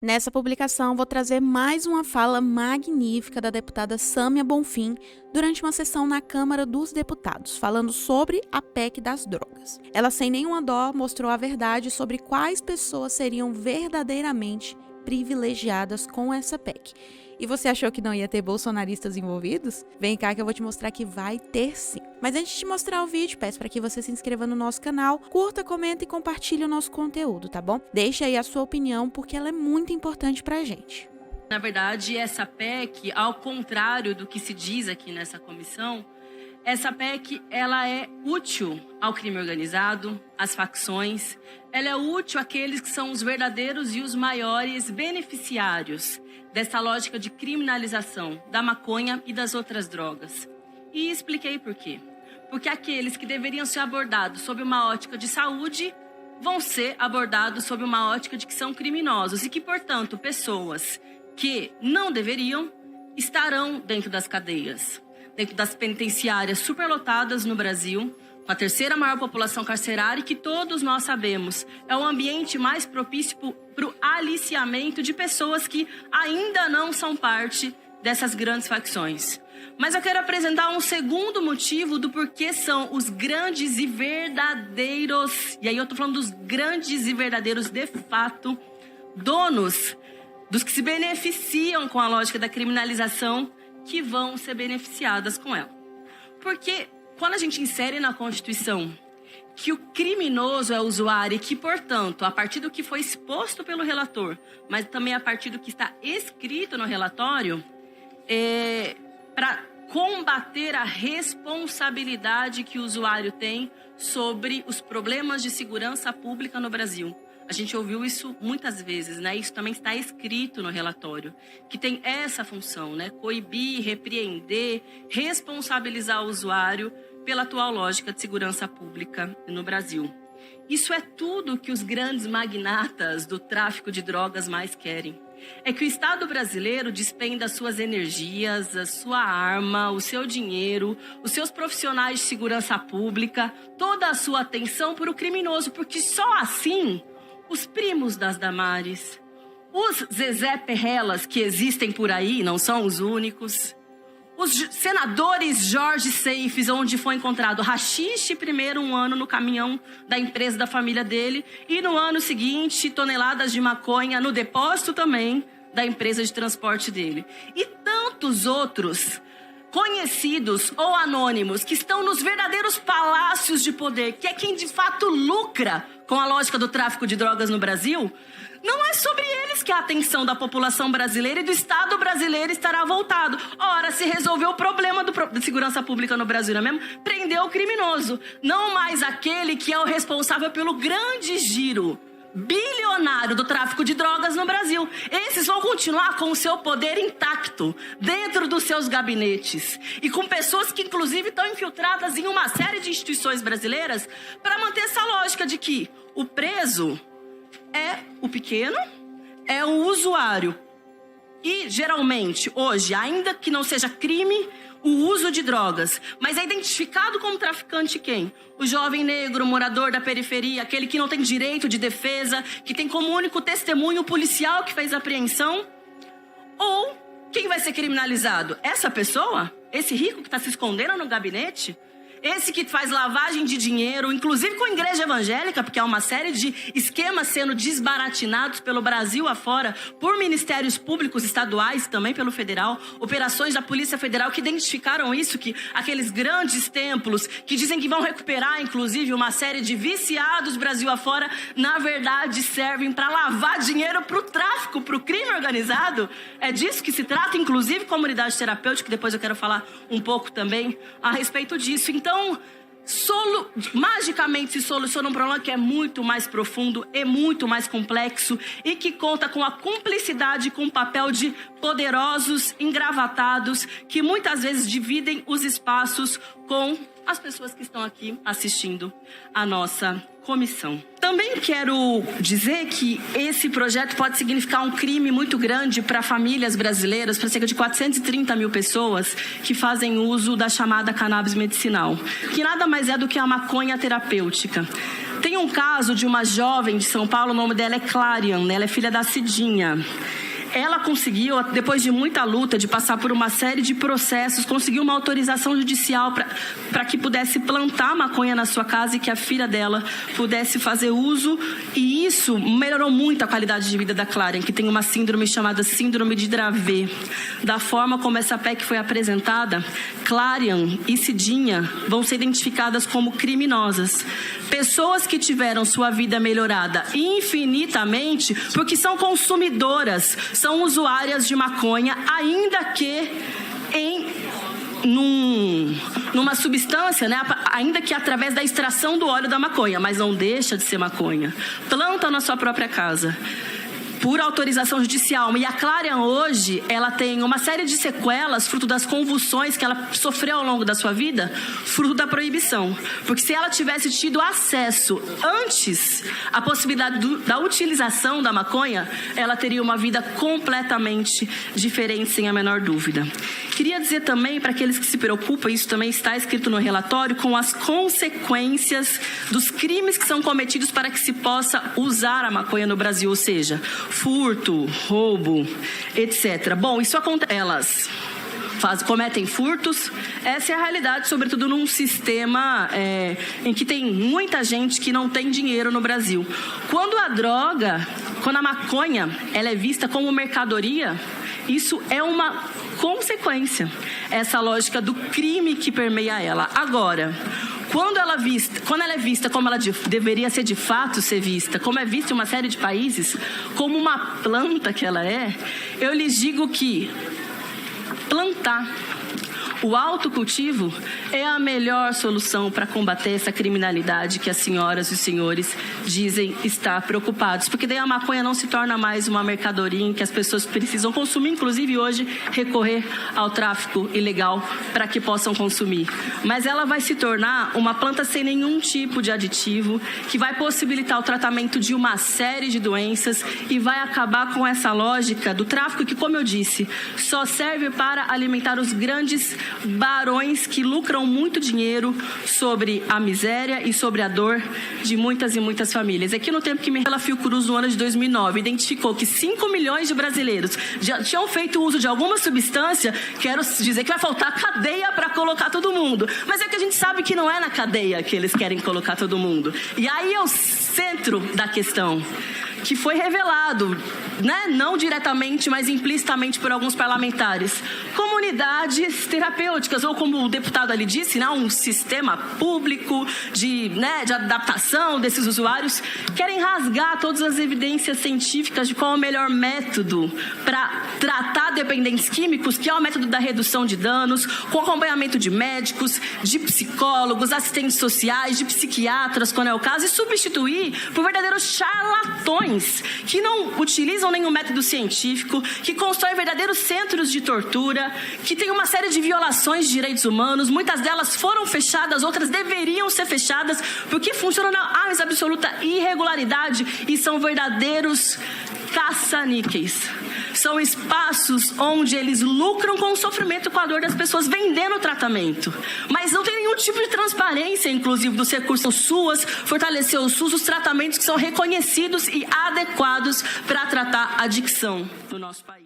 Nessa publicação, vou trazer mais uma fala magnífica da deputada Sâmia Bonfim durante uma sessão na Câmara dos Deputados, falando sobre a PEC das drogas. Ela, sem nenhuma dó, mostrou a verdade sobre quais pessoas seriam verdadeiramente privilegiadas com essa PEC. E você achou que não ia ter bolsonaristas envolvidos? Vem cá que eu vou te mostrar que vai ter sim. Mas antes de mostrar o vídeo, peço para que você se inscreva no nosso canal, curta, comenta e compartilhe o nosso conteúdo, tá bom? Deixa aí a sua opinião, porque ela é muito importante pra gente. Na verdade, essa PEC, ao contrário do que se diz aqui nessa comissão, essa PEC ela é útil ao crime organizado, às facções, ela é útil àqueles que são os verdadeiros e os maiores beneficiários dessa lógica de criminalização da maconha e das outras drogas. E expliquei por quê. Porque aqueles que deveriam ser abordados sob uma ótica de saúde vão ser abordados sob uma ótica de que são criminosos e que, portanto, pessoas que não deveriam estarão dentro das cadeias, dentro das penitenciárias superlotadas no Brasil, com a terceira maior população carcerária e que todos nós sabemos é o ambiente mais propício para o aliciamento de pessoas que ainda não são parte dessas grandes facções. Mas eu quero apresentar um segundo motivo do porquê são os grandes e verdadeiros, e aí eu tô falando dos grandes e verdadeiros de fato, donos dos que se beneficiam com a lógica da criminalização, que vão ser beneficiadas com ela. Porque quando a gente insere na Constituição que o criminoso é o usuário e que, portanto, a partir do que foi exposto pelo relator, mas também a partir do que está escrito no relatório, para combater a responsabilidade que o usuário tem sobre os problemas de segurança pública no Brasil. A gente ouviu isso muitas vezes, né? Isso também está escrito no relatório, que tem essa função, né? Coibir, repreender, responsabilizar o usuário pela atual lógica de segurança pública no Brasil. Isso é tudo que os grandes magnatas do tráfico de drogas mais querem. É que o Estado brasileiro despenda as suas energias, a sua arma, o seu dinheiro, os seus profissionais de segurança pública, toda a sua atenção para o criminoso, porque só assim os primos das Damares, os Zezé Perrelas que existem por aí, não são os únicos, os senadores Jorge Seifes, onde foi encontrado haxixe primeiro um ano no caminhão da empresa da família dele e no ano seguinte toneladas de maconha no depósito também da empresa de transporte dele. E tantos outros conhecidos ou anônimos que estão nos verdadeiros palácios de poder, que é quem de fato lucra com a lógica do tráfico de drogas no Brasil. Não é sobre eles que a atenção da população brasileira e do Estado brasileiro estará voltado. Ora, se resolveu o problema de segurança pública no Brasil, não é mesmo? Prendeu o criminoso, não mais aquele que é o responsável pelo grande giro bilionário do tráfico de drogas no Brasil. Esses vão continuar com o seu poder intacto dentro dos seus gabinetes e com pessoas que inclusive estão infiltradas em uma série de instituições brasileiras para manter essa lógica de que o preso é o pequeno, é o usuário. E geralmente hoje, ainda que não seja crime o uso de drogas, mas é identificado como traficante quem? O jovem negro, morador da periferia, aquele que não tem direito de defesa, que tem como único testemunho o policial que fez a apreensão? Ou quem vai ser criminalizado? Essa pessoa? Esse rico que está se escondendo no gabinete? Esse que faz lavagem de dinheiro, inclusive com a igreja evangélica, porque há uma série de esquemas sendo desbaratinados pelo Brasil afora, por ministérios públicos estaduais, também pelo federal, operações da Polícia Federal que identificaram isso, que aqueles grandes templos que dizem que vão recuperar, inclusive, uma série de viciados Brasil afora, na verdade servem para lavar dinheiro para o tráfico, para o crime organizado. É disso que se trata, inclusive comunidade terapêutica, que depois eu quero falar um pouco também a respeito disso. Então, magicamente se soluciona um problema que é muito mais profundo e muito mais complexo e que conta com a cumplicidade, com o papel de poderosos engravatados que muitas vezes dividem os espaços com as pessoas que estão aqui assistindo a nossa comissão. Também quero dizer que esse projeto pode significar um crime muito grande para famílias brasileiras, para cerca de 430 mil pessoas que fazem uso da chamada cannabis medicinal, que nada mais é do que a maconha terapêutica. Tem um caso de uma jovem de São Paulo, o nome dela é Clarian, ela é filha da Cidinha. Ela conseguiu, depois de muita luta, de passar por uma série de processos, conseguiu uma autorização judicial para que pudesse plantar maconha na sua casa e que a filha dela pudesse fazer uso. E isso melhorou muito a qualidade de vida da Clarian, que tem uma síndrome chamada síndrome de Dravet. Da forma como essa PEC foi apresentada, Clarian e Cidinha vão ser identificadas como criminosas. Pessoas que tiveram sua vida melhorada infinitamente porque são consumidoras, são usuárias de maconha, ainda que numa substância, né? Ainda que através da extração do óleo da maconha, mas não deixa de ser maconha. Planta na sua própria casa, por autorização judicial. E a Clarian hoje, ela tem uma série de sequelas, fruto das convulsões que ela sofreu ao longo da sua vida, fruto da proibição. Porque se ela tivesse tido acesso antes à possibilidade da utilização da maconha, ela teria uma vida completamente diferente, sem a menor dúvida. Queria dizer também, para aqueles que se preocupam, isso também está escrito no relatório, com as consequências dos crimes que são cometidos para que se possa usar a maconha no Brasil, ou seja, furto, roubo, etc. Bom, isso acontece. Elas cometem furtos. Essa é a realidade, sobretudo num sistema em que tem muita gente que não tem dinheiro no Brasil. Quando a maconha, ela é vista como mercadoria, isso é uma consequência, essa lógica do crime que permeia ela. Agora, quando ela é vista como ela deveria ser de fato ser vista, como é vista em uma série de países, como uma planta que ela é, eu lhes digo que plantar, o autocultivo é a melhor solução para combater essa criminalidade que as senhoras e os senhores dizem estar preocupados. Porque daí a maconha não se torna mais uma mercadoria em que as pessoas precisam consumir, inclusive hoje recorrer ao tráfico ilegal para que possam consumir. Mas ela vai se tornar uma planta sem nenhum tipo de aditivo, que vai possibilitar o tratamento de uma série de doenças e vai acabar com essa lógica do tráfico que, como eu disse, só serve para alimentar os grandes barões que lucram muito dinheiro sobre a miséria e sobre a dor de muitas e muitas famílias. Aqui no tempo que pela Fiocruz, no ano de 2009, identificou que 5 milhões de brasileiros já tinham feito uso de alguma substância, quero dizer que vai faltar cadeia para colocar todo mundo. Mas é que a gente sabe que não é na cadeia que eles querem colocar todo mundo. E aí é o centro da questão, que foi revelado, né, não diretamente, mas implicitamente por alguns parlamentares. Comunidades terapêuticas, ou como o deputado ali disse, né, um sistema público de adaptação desses usuários, querem rasgar todas as evidências científicas de qual é o melhor método para tratar dependentes químicos, que é o método da redução de danos, com acompanhamento de médicos, de psicólogos, assistentes sociais, de psiquiatras, quando é o caso, e substituir por verdadeiros charlatões que não utilizam nenhum método científico, que constroem verdadeiros centros de tortura, que tem uma série de violações de direitos humanos. Muitas delas foram fechadas, outras deveriam ser fechadas, porque funcionam na mais absoluta irregularidade e são verdadeiros caça-níqueis. São espaços onde eles lucram com o sofrimento e com a dor das pessoas, vendendo o tratamento. Mas não tem nenhum tipo de transparência, inclusive, dos recursos SUAS, fortalecer o SUS, os tratamentos que são reconhecidos e adequados para tratar a adicção no nosso país.